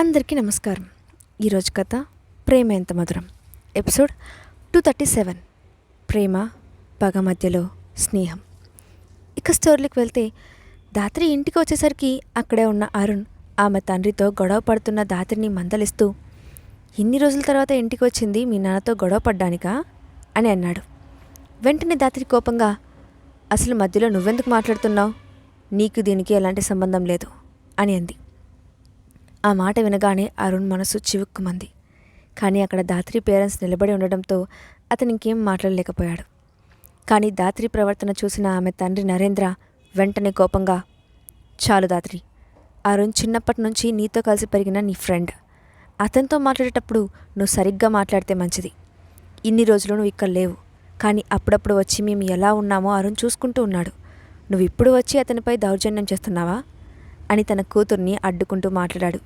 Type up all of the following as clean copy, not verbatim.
అందరికీ నమస్కారం. ఈరోజు కథ ప్రేమ ఎంత మధురం, ఎపిసోడ్ 237. ప్రేమ పగ మధ్యలో స్నేహం. ఇక స్టోరీకి వెళ్తే, దాత్రి ఇంటికి వచ్చేసరికి అక్కడే ఉన్న అరుణ్ ఆమె తండ్రితో గొడవ పడుతున్న దాత్రిని మందలిస్తూ, ఇన్ని రోజుల తర్వాత ఇంటికి వచ్చింది మీ నాన్నతో గొడవ పడ్డానికా అని అన్నాడు. వెంటనే దాత్రి కోపంగా, అసలు మధ్యలో నువ్వెందుకు మాట్లాడుతున్నావు, నీకు దీనికి ఎలాంటి సంబంధం లేదు అని అంది. ఆ మాట వినగానే అరుణ్ మనసు చివుక్కుమంది. కానీ అక్కడ దాత్రి పేరెంట్స్ నిలబడి ఉండడంతో అతను ఇంకేం మాట్లాడలేకపోయాడు. కానీ దాత్రి ప్రవర్తన చూసిన ఆమె తండ్రి నరేంద్ర వెంటనే కోపంగా, చాలు దాత్రి, అరుణ్ చిన్నప్పటి నుంచి నీతో కలిసి పెరిగిన నీ ఫ్రెండ్. అతనితో మాట్లాడేటప్పుడు నువ్వు సరిగ్గా మాట్లాడితే మంచిది. ఇన్ని రోజులు నువ్వు ఇక్కడ లేవు, కానీ అప్పుడప్పుడు వచ్చి మేము ఎలా ఉన్నామో అరుణ్ చూసుకుంటూ ఉన్నాడు. నువ్వు ఇప్పుడు వచ్చి అతనిపై దౌర్జన్యం చేస్తున్నావా అని తన కూతుర్ని అడ్డుకుంటూ మాట్లాడాడు.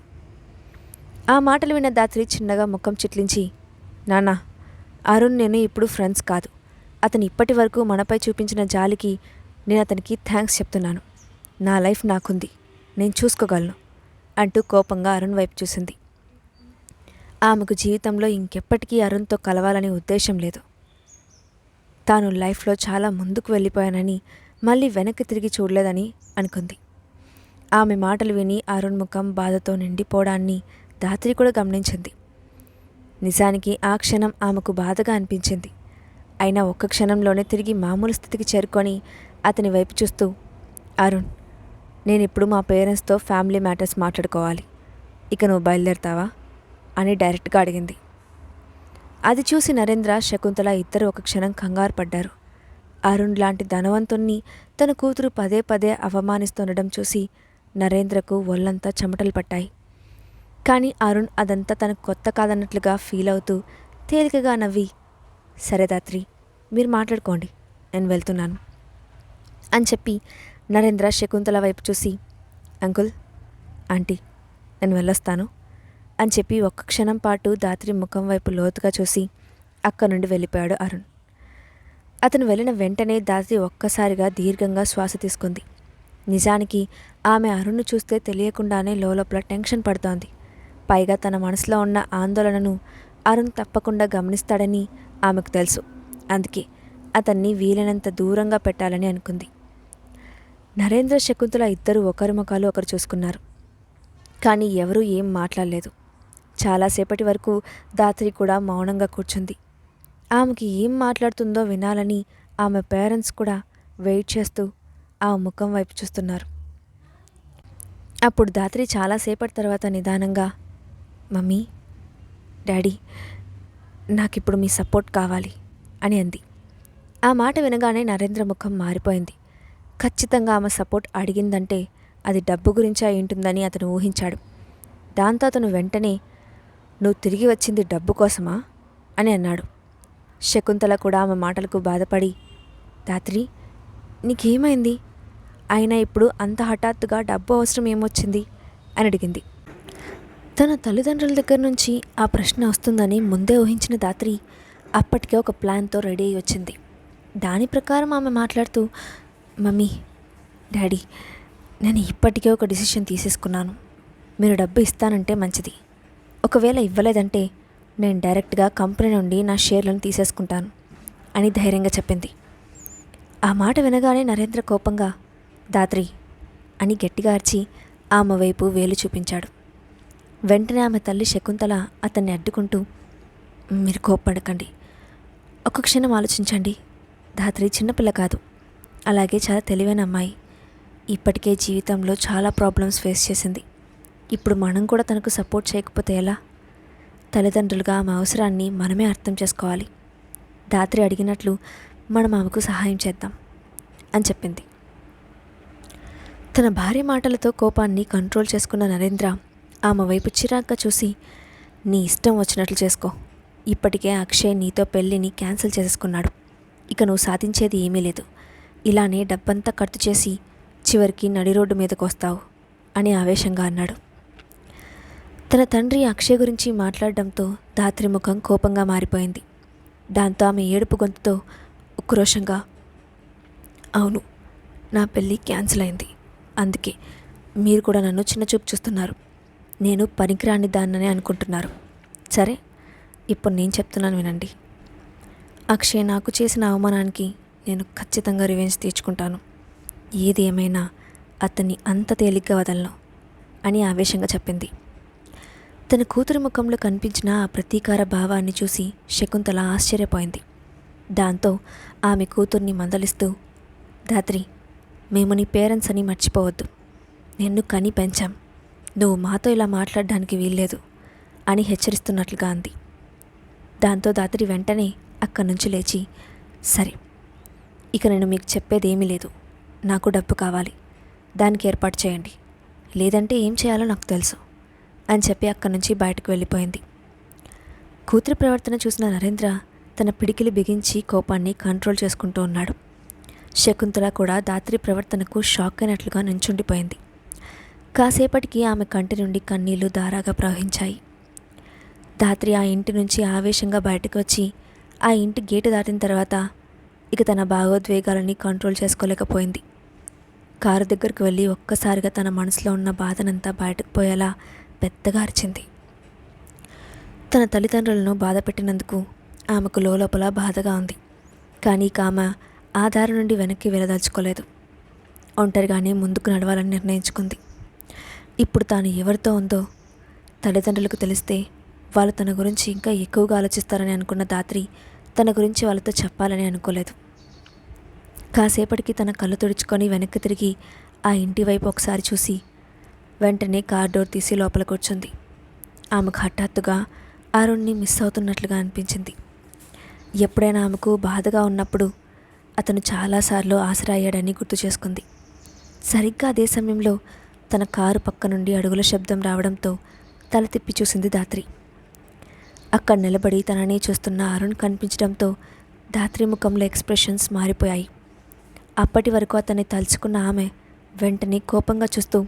ఆ మాటలు విన్న దాత్రి చిన్నగా ముఖం చిట్లించి, నాన్న, అరుణ్ నేను ఇప్పుడు ఫ్రెండ్స్ కాదు. అతను ఇప్పటి వరకు మనపై చూపించిన జాలికి నేను అతనికి థ్యాంక్స్ చెప్తున్నాను. నా లైఫ్ నాకుంది, నేను చూసుకోగలను అంటూ కోపంగా అరుణ్ వైపు చూసింది. ఆమెకు జీవితంలో ఇంకెప్పటికీ అరుణ్తో కలవాలనే ఉద్దేశం లేదు. తాను లైఫ్లో చాలా ముందుకు వెళ్ళిపోయానని, మళ్ళీ వెనక్కి తిరిగి చూడలేదని అనుకుంది. ఆమె మాటలు విని అరుణ్ ముఖం బాధతో నిండిపోవడాన్ని దాత్రి కూడా గమనించింది. నిజానికి ఆ క్షణం ఆమెకు బాధగా అనిపించింది. అయినా ఒక్క క్షణంలోనే తిరిగి మామూలు స్థితికి చేరుకొని అతని వైపు చూస్తూ, అరుణ్, నేనిప్పుడు మా పేరెంట్స్తో ఫ్యామిలీ మ్యాటర్స్ మాట్లాడుకోవాలి. ఇక నువ్వు బయలుదేరుతావా అని డైరెక్ట్గా అడిగింది. అది చూసి నరేంద్ర, శకుంతల ఇద్దరు ఒక క్షణం కంగారు పడ్డారు. అరుణ్ లాంటి ధనవంతుణ్ణి తన కూతురు పదే పదే అవమానిస్తుండడం చూసి నరేంద్రకు ఒళ్ళంతా చెమటలు పట్టాయి. కానీ అరుణ్ అదంతా తనకు కొత్త కాదన్నట్లుగా ఫీల్ అవుతూ తేలికగా నవ్వి, సరే దాత్రి, మీరు మాట్లాడుకోండి, నేను వెళ్తున్నాను అని చెప్పి నరేంద్ర శకుంతల వైపు చూసి, అంకుల్, ఆంటీ, నేను వెళ్ళొస్తాను అని చెప్పి ఒక్క క్షణం పాటు దాత్రి ముఖం వైపు లోతుగా చూసి అక్కడి నుండి వెళ్ళిపోయాడు అరుణ్. అతను వెళ్ళిన వెంటనే దాత్రి ఒక్కసారిగా దీర్ఘంగా శ్వాస తీసుకుంది. నిజానికి ఆమె అరుణ్ను చూస్తే తెలియకుండానే లోపల టెన్షన్ పడుతోంది. పైగా తన మనసులో ఉన్న ఆందోళనను అరుణ్ తప్పకుండా గమనిస్తాడని ఆమెకు తెలుసు. అందుకే అతన్ని వీలైనంత దూరంగా పెట్టాలని అనుకుంది. నరేంద్ర, శకుంతల ఇద్దరూ ఒకరి ముఖాలు ఒకరు చూసుకున్నారు. కానీ ఎవరూ ఏం మాట్లాడలేదు. చాలాసేపటి వరకు దాత్రి కూడా మౌనంగా కూర్చుంది. ఆమెకి ఏం మాట్లాడుతుందో వినాలని ఆమె పేరెంట్స్ కూడా వెయిట్ చేస్తూ ఆ ముఖం వైపు చూస్తున్నారు. అప్పుడు దాత్రి చాలాసేపటి తర్వాత నిదానంగా, మమ్మీ, డాడీ, నాకిప్పుడు మీ సపోర్ట్ కావాలి అని అంది. ఆ మాట వినగానే నరేంద్ర ముఖం మారిపోయింది. ఖచ్చితంగా ఆమె సపోర్ట్ అడిగిందంటే అది డబ్బు గురించి అయి ఉంటుందని అతను ఊహించాడు. దాంతో అతను వెంటనే, నువ్వు తిరిగి వచ్చింది డబ్బు కోసమా అని అన్నాడు. శకుంతల కూడా ఆమె మాటలకు బాధపడి, దాత్రి, నీకేమైంది, అయినా ఇప్పుడు అంత హఠాత్తుగా డబ్బు అవసరం ఏమొచ్చింది అని అడిగింది. తన తల్లిదండ్రుల దగ్గర నుంచి ఆ ప్రశ్న వస్తుందని ముందే ఊహించిన దాత్రి అప్పటికే ఒక ప్లాన్తో రెడీ అయ్యి వచ్చింది. దాని ప్రకారం ఆమె మాట్లాడుతూ, మమ్మీ, డాడీ, నేను ఇప్పటికే ఒక డిసిషన్ తీసేసుకున్నాను. మీరు డబ్బు ఇస్తానంటే మంచిది, ఒకవేళ ఇవ్వలేదంటే నేను డైరెక్ట్గా కంపెనీ నుండి నా షేర్లను తీసేసుకుంటాను అని ధైర్యంగా చెప్పింది. ఆ మాట వినగానే నరేంద్ర కోపంగా, దాత్రి అని గట్టిగా అరిచి ఆమె వైపు వేలు చూపించాడు. వెంటనే ఆమె తల్లి శకుంతల అతన్ని అడ్డుకుంటూ, మీరు కోప్పడకండి, ఒక్క క్షణం ఆలోచించండి. దాత్రి చిన్నపిల్ల కాదు, అలాగే చాలా తెలివైన అమ్మాయి. ఇప్పటికే జీవితంలో చాలా ప్రాబ్లమ్స్ ఫేస్ చేసింది. ఇప్పుడు మనం కూడా తనకు సపోర్ట్ చేయకపోతే ఎలా? తల్లిదండ్రులుగా ఆమె అవసరాన్ని మనమే అర్థం చేసుకోవాలి. దాత్రి అడిగినట్లు మనం ఆమెకు సహాయం చేద్దాం అని చెప్పింది. తన భార్య మాటలతో కోపాన్ని కంట్రోల్ చేసుకున్న నరేంద్ర ఆమె వైపు చిరాగ్గా చూసి, నీ ఇష్టం వచ్చినట్లు చేసుకో. ఇప్పటికే అక్షయ్ నీతో పెళ్ళిని క్యాన్సిల్ చేసుకున్నాడు. ఇక నువ్వు సాధించేది ఏమీ లేదు. ఇలానే డబ్బంతా ఖర్చు చేసి చివరికి నడి రోడ్డు మీదకు వస్తావు అని ఆవేశంగా అన్నాడు. తన తండ్రి అక్షయ్ గురించి మాట్లాడడంతో దాత్రి ముఖం కోపంగా మారిపోయింది. దాంతో ఆమె ఏడుపు గొంతుతో ఉక్రోషంగా, అవును, నా పెళ్ళి క్యాన్సిల్ అయింది, అందుకే మీరు కూడా నన్ను చిన్నచూపు చూస్తున్నారు. నేను పనికిరాని దాన్నని అనుకుంటున్నారు. సరే, ఇప్పుడు నేను చెప్తున్నాను వినండి. అక్షయ్ నాకు చేసిన అవమానానికి నేను ఖచ్చితంగా రివెంజ్ తీర్చుకుంటాను. ఏది ఏమైనా అతన్ని అంత తేలిగ్గా వదలను అని ఆవేశంగా చెప్పింది. తన కూతురి ముఖంలో కనిపించిన ఆ ప్రతీకార భావాన్ని చూసి శకుంతల ఆశ్చర్యపోయింది. దాంతో ఆమె కూతుర్ని మందలిస్తూ, ధాత్రి, మేము నీ పేరెంట్స్ అని మర్చిపోవద్దు. నిన్ను కని పెంచాం. నువ్వు మాతో ఇలా మాట్లాడడానికి వీల్లేదు అని హెచ్చరిస్తున్నట్లుగా అంది. దాంతో ధాత్రి వెంటనే అక్కడి నుంచి లేచి, సరే, ఇక నేను మీకు చెప్పేదేమీ లేదు. నాకు డబ్బు కావాలి, దానికి ఏర్పాటు చేయండి, లేదంటే ఏం చేయాలో నాకు తెలుసు అని చెప్పి అక్కడి నుంచి బయటకు వెళ్ళిపోయింది. కూతురి ప్రవర్తన చూసిన నరేంద్ర తన పిడికిలి బిగించి కోపాన్ని కంట్రోల్ చేసుకుంటూ ఉన్నాడు. శకుంతల కూడా ధాత్రి ప్రవర్తనకు షాక్ అయినట్లుగా నించుండిపోయింది. కాసేపటికి ఆమె కంటి నుండి కన్నీళ్లు ధారాగా ప్రవహించాయి. ధాత్రి ఆ ఇంటి నుంచి ఆవేశంగా బయటకు వచ్చి ఆ ఇంటి గేటు దాటిన తర్వాత ఇక తన భావోద్వేగాలని కంట్రోల్ చేసుకోలేకపోయింది. కారు దగ్గరకు వెళ్ళి ఒక్కసారిగా తన మనసులో ఉన్న బాధనంతా బయటకు పోయేలా పెద్దగా అరిచింది. తన తల్లిదండ్రులను బాధ పెట్టినందుకు ఆమెకు లోపల బాధగా ఉంది. కానీ ఇక ఆమె ఆ దారి నుండి వెనక్కి వెళ్ళదలుచుకోలేదు. ఒంటరిగానే ముందుకు నడవాలని నిర్ణయించుకుంది. ఇప్పుడు తాను ఎవరితో ఉందో తల్లిదండ్రులకు తెలిస్తే వాళ్ళు తన గురించి ఇంకా ఎక్కువగా ఆలోచిస్తారని అనుకున్న ధాత్రి తన గురించి వాళ్ళతో చెప్పాలని అనుకోలేదు. కాసేపటికి తన కళ్ళు తుడుచుకొని వెనక్కి తిరిగి ఆ ఇంటి వైపు ఒకసారి చూసి వెంటనే కార్ డోర్ తీసి లోపల కూర్చుంది. ఆమెకు హఠాత్తుగా అరుణ్ని మిస్ అవుతున్నట్లుగా అనిపించింది. ఎప్పుడైనా ఆమెకు బాధగా ఉన్నప్పుడు అతను చాలాసార్లు ఆసరా అయ్యాడని గుర్తు చేసుకుంది. సరిగ్గా అదే సమయంలో తన కారు పక్క నుండి అడుగుల శబ్దం రావడంతో తల తిప్పి చూసింది ధాత్రి. అక్కడ నిలబడి తననే చూస్తున్న అరుణ్ కనిపించడంతో ధాత్రి ముఖంలో ఎక్స్ప్రెషన్స్ మారిపోయాయి. అప్పటి వరకు అతన్ని తలుచుకున్న ఆమె వెంటనే కోపంగా చూస్తూ,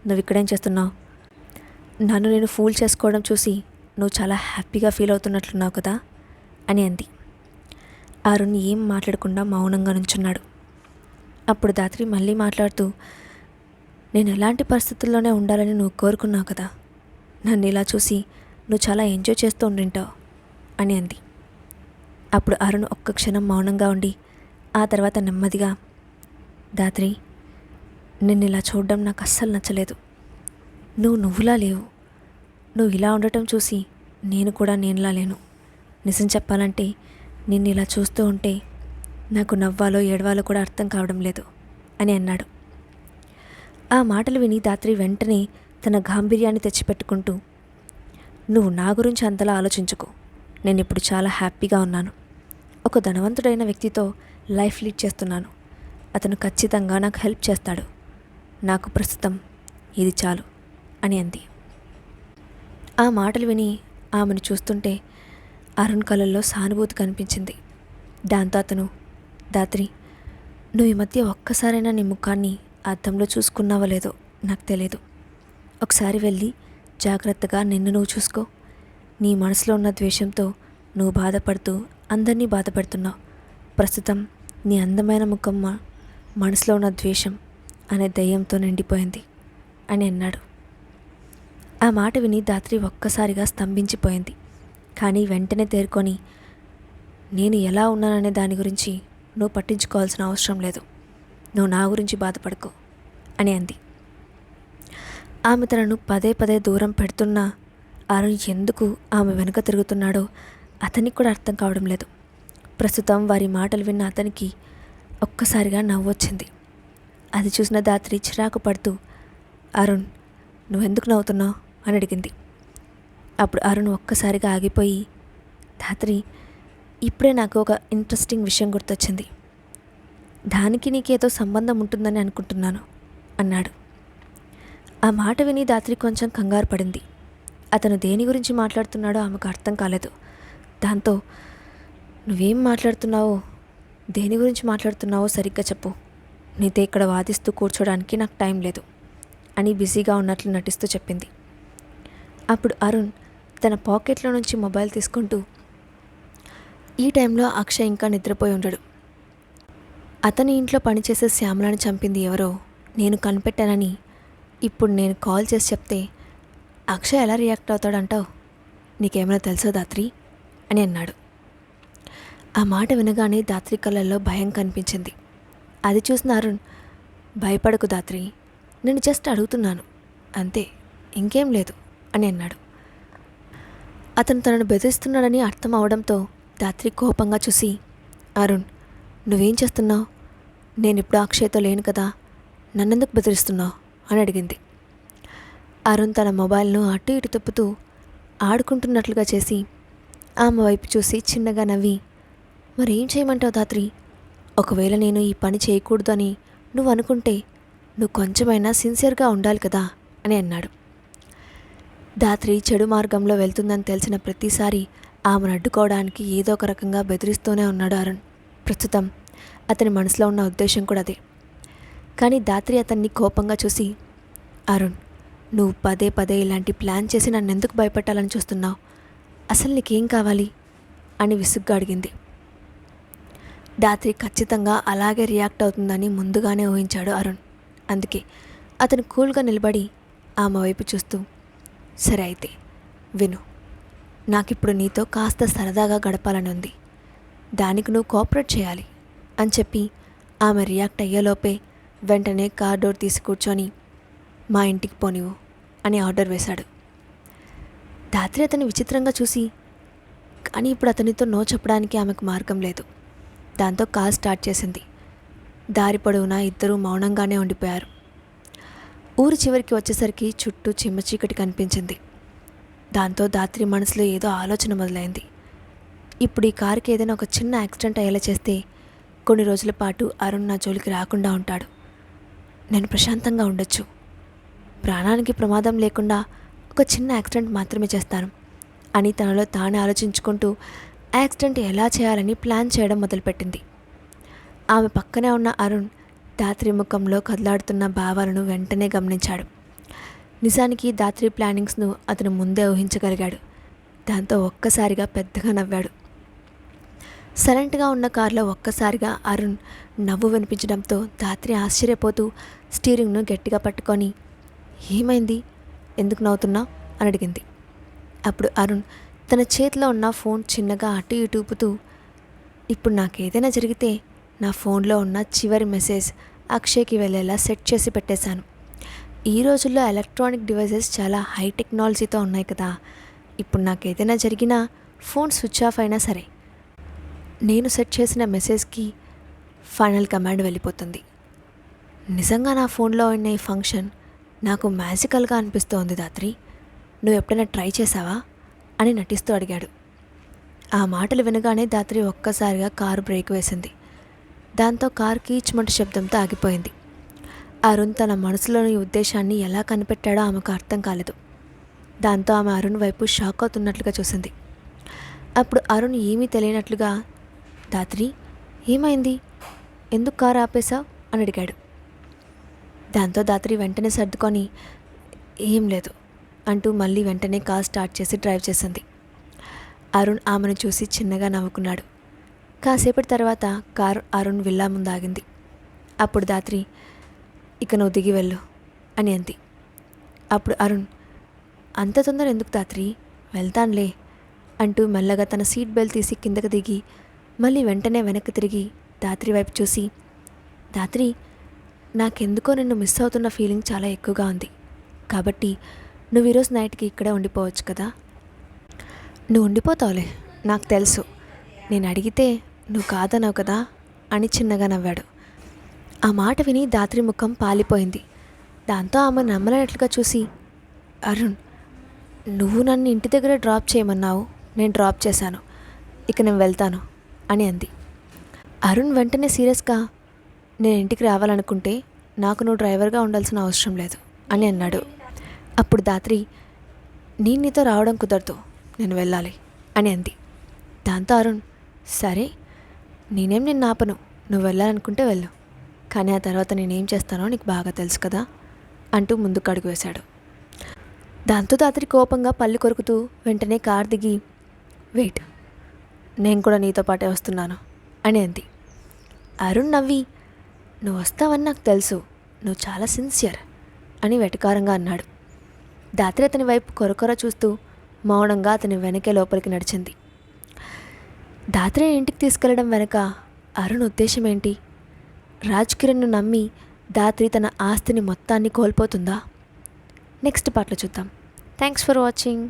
నువ్వు ఇక్కడేం చేస్తున్నావు? నన్ను నేను ఫూల్ చేసుకోవడం చూసి నువ్వు చాలా హ్యాపీగా ఫీల్ అవుతున్నట్లున్నావు కదా అని అంది. అరుణ్ ఏం మాట్లాడకుండా మౌనంగా నుంచున్నాడు. అప్పుడు ధాత్రి మళ్ళీ మాట్లాడుతూ, నేను ఎలాంటి పరిస్థితుల్లోనే ఉండాలని నువ్వు కోరుకున్నావు కదా, నన్ను ఇలా చూసి నువ్వు చాలా ఎంజాయ్ చేస్తూ ఉండింటావు అని అంది. అప్పుడు అరుణ్ ఒక్క క్షణం మౌనంగా ఉండి ఆ తర్వాత నెమ్మదిగా, ధాత్రి, నిన్ను ఇలా చూడడం నాకు అస్సలు నచ్చలేదు. నువ్వులా లేవు. నువ్వు ఇలా ఉండటం చూసి నేను కూడా నేనులా లేను. నిజం చెప్పాలంటే నిన్ను ఇలా చూస్తూ ఉంటే నాకు నవ్వాలో ఏడవాలో కూడా అర్థం కావడం లేదు అని అన్నాడు. ఆ మాటలు విని ధాత్రి వెంటనే తన గాంభీర్యాన్ని తెచ్చిపెట్టుకుంటూ, నువ్వు నా గురించి అంతలా ఆలోచించుకో. నేను ఇప్పుడు చాలా హ్యాపీగా ఉన్నాను. ఒక ధనవంతుడైన వ్యక్తితో లైఫ్ లీడ్ చేస్తున్నాను. అతను ఖచ్చితంగా నాకు హెల్ప్ చేస్తాడు. నాకు ప్రస్తుతం ఇది చాలు అని అంది. ఆ మాటలు విని ఆమెను చూస్తుంటే అరుణ్ కళ్ళల్లో సానుభూతి కనిపించింది. దాంతో అతను, ధాత్రి, నువ్వు ఈ మధ్య ఒక్కసారైనా నీ ముఖాన్ని అద్దంలో చూసుకున్నావో లేదో నాకు తెలియదు. ఒకసారి వెళ్ళి జాగ్రత్తగా నిన్ను నువ్వు చూసుకో. నీ మనసులో ఉన్న ద్వేషంతో నువ్వు బాధపడుతూ అందరినీ బాధపడుతున్నావు. ప్రస్తుతం నీ అందమైన ముఖం మనసులో ఉన్న ద్వేషం అనే దయ్యంతో నిండిపోయింది అని అన్నాడు. ఆ మాట విని ధాత్రి ఒక్కసారిగా స్తంభించిపోయింది. కానీ వెంటనే తేరుకొని, నేను ఎలా ఉన్నాననే దాని గురించి నువ్వు పట్టించుకోవాల్సిన అవసరం లేదు. నువ్వు నా గురించి బాధపడుకో అని అంది. ఆమె తనను పదే పదే దూరం పెడుతున్నా అరుణ్ ఎందుకు ఆమె వెనుక తిరుగుతున్నాడో అతనికి కూడా అర్థం కావడం లేదు. ప్రస్తుతం వారి మాటలు విన్న అతనికి ఒక్కసారిగా నవ్వొచ్చింది. అది చూసిన ధాత్రి చిరాకు పడుతూ, అరుణ్, నువ్వెందుకు నవ్వుతున్నావు అని అడిగింది. అప్పుడు అరుణ్ ఒక్కసారిగా ఆగిపోయి, ధాత్రి, ఇప్పుడే నాకు ఒక ఇంట్రెస్టింగ్ విషయం గుర్తొచ్చింది. దానికి నీకేదో సంబంధం ఉంటుందని అనుకుంటున్నాను అన్నాడు. ఆ మాట విని ధాత్రి కొంచెం కంగారు పడింది. అతను దేని గురించి మాట్లాడుతున్నాడో ఆమెకు అర్థం కాలేదు. దాంతో, నువ్వేం మాట్లాడుతున్నావో, దేని గురించి మాట్లాడుతున్నావో సరిగ్గా చెప్పు. నీతో ఇక్కడ వాదిస్తూ కూర్చోడానికి నాకు టైం లేదు అని బిజీగా ఉన్నట్లు నటిస్తూ చెప్పింది. అప్పుడు అరుణ్ తన పాకెట్లో నుంచి మొబైల్ తీసుకుంటూ, ఈ టైంలో అక్షయ్ ఇంకా నిద్రపోయి ఉండడు. అతని ఇంట్లో పనిచేసే శ్యామలను చంపింది ఎవరో నేను కనిపెట్టానని ఇప్పుడు నేను కాల్ చేసి చెప్తే అక్షయ్ ఎలా రియాక్ట్ అవుతాడంటావు? నీకేమైనా తెలుసా ధాత్రి అని అన్నాడు. ఆ మాట వినగానే ధాత్రి కళ్ళల్లో భయం కనిపించింది. అది చూసిన అరుణ్, భయపడకు ధాత్రి, నేను జస్ట్ అడుగుతున్నాను అంతే, ఇంకేం లేదు అని అన్నాడు. అతను తనను బెదిరిస్తున్నాడని అర్థం అవడంతో ధాత్రి కోపంగా చూసి, అరుణ్, నువ్వేం చేస్తున్నావు? నేనిప్పుడు అక్షయ్తో లేను కదా, నన్నెందుకు బెదిరిస్తున్నావు అని అడిగింది. అరుణ్ తన మొబైల్ను అటు ఇటు తిప్పుతూ ఆడుకుంటున్నట్లుగా చేసి ఆమె వైపు చూసి చిన్నగా నవ్వి, మరేం చేయమంటావు ధాత్రి? ఒకవేళ నేను ఈ పని చేయకూడదు అని నువ్వు అనుకుంటే నువ్వు కొంచెమైనా సిన్సియర్గా ఉండాలి కదా అని అన్నాడు. ధాత్రి చెడు మార్గంలో వెళ్తుందని తెలిసిన ప్రతిసారి ఆమెను అడ్డుకోవడానికి ఏదో ఒక రకంగా బెదిరిస్తూనే ఉన్నాడు అరుణ్. ప్రస్తుతం అతని మనసులో ఉన్న ఉద్దేశం కూడా అదే. కానీ ధాత్రి అతన్ని కోపంగా చూసి, అరుణ్, నువ్వు పదే పదే ఇలాంటి ప్లాన్ చేసి నన్నెందుకు భయపెట్టాలని చూస్తున్నావు? అసలు నీకేం కావాలి అని విసుగ్గా అడిగింది. ధాత్రి ఖచ్చితంగా అలాగే రియాక్ట్ అవుతుందని ముందుగానే ఊహించాడు అరుణ్. అందుకే అతను కూల్గా నిలబడి ఆమె వైపు చూస్తూ, సరే అయితే విను, నాకిప్పుడు నీతో కాస్త సరదాగా గడపాలని ఉంది, దానికి నువ్వు కోఆపరేట్ చేయాలి అని చెప్పి ఆమె రియాక్ట్ అయ్యేలోపే వెంటనే కార్ డోర్ తీసి కూర్చొని మా ఇంటికి పోనివు అని ఆర్డర్ వేశాడు. ధాత్రి అతన్ని విచిత్రంగా చూసి, కానీ ఇప్పుడు అతనితో నో చెప్పడానికి ఆమెకు మార్గం లేదు. దాంతో కార్ స్టార్ట్ చేసింది. దారి పొడవునా ఇద్దరూ మౌనంగానే ఉండిపోయారు. ఊరి చివరికి వచ్చేసరికి చుట్టూ చిమ్మచీకటి కనిపించింది. దాంతో ధాత్రి మనసులో ఏదో ఆలోచన మొదలైంది. ఇప్పుడు ఈ కారుకి ఏదైనా ఒక చిన్న యాక్సిడెంట్ అయ్యేలా చేస్తే కొన్ని రోజుల పాటు అరుణ్ నా జోలికి రాకుండా ఉంటాడు. నేను ప్రశాంతంగా ఉండొచ్చు. ప్రాణానికి ప్రమాదం లేకుండా ఒక చిన్న యాక్సిడెంట్ మాత్రమే చేస్తాను అని తనలో తానే ఆలోచించుకుంటూ యాక్సిడెంట్ ఎలా చేయాలని ప్లాన్ చేయడం మొదలుపెట్టింది. ఆమె పక్కనే ఉన్న అరుణ్ ధాత్రి ముఖంలో కదలాడుతున్న భావాలను వెంటనే గమనించాడు. నిజానికి ధాత్రి ప్లానింగ్స్ను అతను ముందే ఊహించగలిగాడు. దాంతో ఒక్కసారిగా పెద్దగా నవ్వాడు. సైలెంట్గా ఉన్న కారులో ఒక్కసారిగా అరుణ్ నవ్వు వినిపించడంతో ధాత్రి ఆశ్చర్యపోతూ స్టీరింగ్ను గట్టిగా పట్టుకొని, ఏమైంది, ఎందుకు నవ్వుతున్నావు అని అడిగింది. అప్పుడు అరుణ్ తన చేతిలో ఉన్న ఫోన్ చిన్నగా అటు ఇటు ఊపుతూ, ఇప్పుడు నాకేదైనా జరిగితే నా ఫోన్లో ఉన్న చివరి మెసేజ్ అక్షయ్కి వెళ్ళేలా సెట్ చేసి పెట్టేశాను. ఈ రోజుల్లో ఎలక్ట్రానిక్ డివైసెస్ చాలా హై టెక్నాలజీతో ఉన్నాయి కదా, ఇప్పుడు నాకేదైనా జరిగినా ఫోన్ స్విచ్ ఆఫ్ అయినా సరే నేను సెట్ చేసిన మెసేజ్కి ఫైనల్ కమాండ్ వెళ్ళిపోతుంది. నిజంగా నా ఫోన్లో ఉన్న ఈ ఫంక్షన్ నాకు మ్యాజికల్గా అనిపిస్తోంది ధాత్రి, నువ్వు ఎప్పుడైనా ట్రై చేసావా అని నటిస్తూ అడిగాడు. ఆ మాటలు వినగానే ధాత్రి ఒక్కసారిగా కారు బ్రేక్ వేసింది. దాంతో కారు కీచ్మంటు శబ్దంతో ఆగిపోయింది. అరుణ్ తన మనసులోని ఉద్దేశాన్ని ఎలా కనిపెట్టాడో ఆమెకు అర్థం కాలేదు. దాంతో ఆమె అరుణ్ వైపు షాక్ అవుతున్నట్లుగా చూసింది. అప్పుడు అరుణ్ ఏమీ తెలియనట్లుగా, ధాత్రి, ఏమైంది, ఎందుకు కారు ఆపేశావు అని అడిగాడు. దాంతో ధాత్రి వెంటనే సర్దుకొని, ఏం లేదు అంటూ మళ్ళీ వెంటనే కార్ స్టార్ట్ చేసి డ్రైవ్ చేసింది. అరుణ్ ఆమెను చూసి చిన్నగా నవ్వుకున్నాడు. కాసేపటి తర్వాత కారు అరుణ్ విల్లా ముందు ఆగింది. అప్పుడు ధాత్రి, ఇక నువ్వు దిగి వెళ్ళు అని అంది. అప్పుడు అరుణ్, అంత తొందర ఎందుకు ధాత్రి, వెళ్తానులే అంటూ మెల్లగా తన సీట్ బెల్ట్ తీసి కిందకు దిగి మళ్ళీ వెంటనే వెనక్కి తిరిగి ధాత్రి వైపు చూసి, ధాత్రి, నాకెందుకో నిన్ను మిస్ అవుతున్న ఫీలింగ్ చాలా ఎక్కువగా ఉంది. కాబట్టి నువ్వు ఈరోజు నైట్కి ఇక్కడే ఉండిపోవచ్చు కదా. నువ్వు ఉండిపోతావులే, నాకు తెలుసు, నేను అడిగితే నువ్వు కాదన్నావు కదా అని చిన్నగా నవ్వాడు. ఆ మాట విని ధాత్రి ముఖం పాలిపోయింది. దాంతో ఆమె నమ్మలేనట్లుగా చూసి, అరుణ్, నువ్వు నన్ను ఇంటి దగ్గర డ్రాప్ చేయమన్నావు, నేను డ్రాప్ చేశాను, ఇక నేను వెళ్తాను అని అంది. అరుణ్ వెంటనే సీరియస్గా, నేను ఇంటికి రావాలనుకుంటే నాకు నువ్వు డ్రైవర్గా ఉండాల్సిన అవసరం లేదు అని అన్నాడు. అప్పుడు ధాత్రి, నేను నీతో రావడం కుదరదు, నేను వెళ్ళాలి అని అంది. దాంతో అరుణ్, సరే, నేనేం నిన్ను ఆపను, నువ్వు వెళ్ళాలనుకుంటే వెళ్ళు, కానీ ఆ తర్వాత నేనేం చేస్తానో నీకు బాగా తెలుసు కదా అంటూ ముందుకు అడుగు వేశాడు. దాంతో ధాత్రి కోపంగా పళ్ళు కొరుకుతూ వెంటనే కార్ దిగి, వెయిట్, నేను కూడా నీతో పాటే వస్తున్నాను అని అంది. అరుణ్ నవ్వి, నువ్వు వస్తావని నాకు తెలుసు, నువ్వు చాలా సిన్సియర్ అని వెటకారంగా అన్నాడు. దాత్రి అతని వైపు కొరకొర చూస్తూ మౌనంగా అతని వెనకే లోపలికి నడిచింది. దాత్రిని ఇంటికి తీసుకెళ్లడం వెనక అరుణ్ ఉద్దేశం ఏంటి? రాజ్ కిరణ్ను నమ్మి దాత్రి తన ఆస్తిని మొత్తాన్ని కోల్పోతుందా? నెక్స్ట్ పార్ట్లో చూద్దాం. Thanks for watching.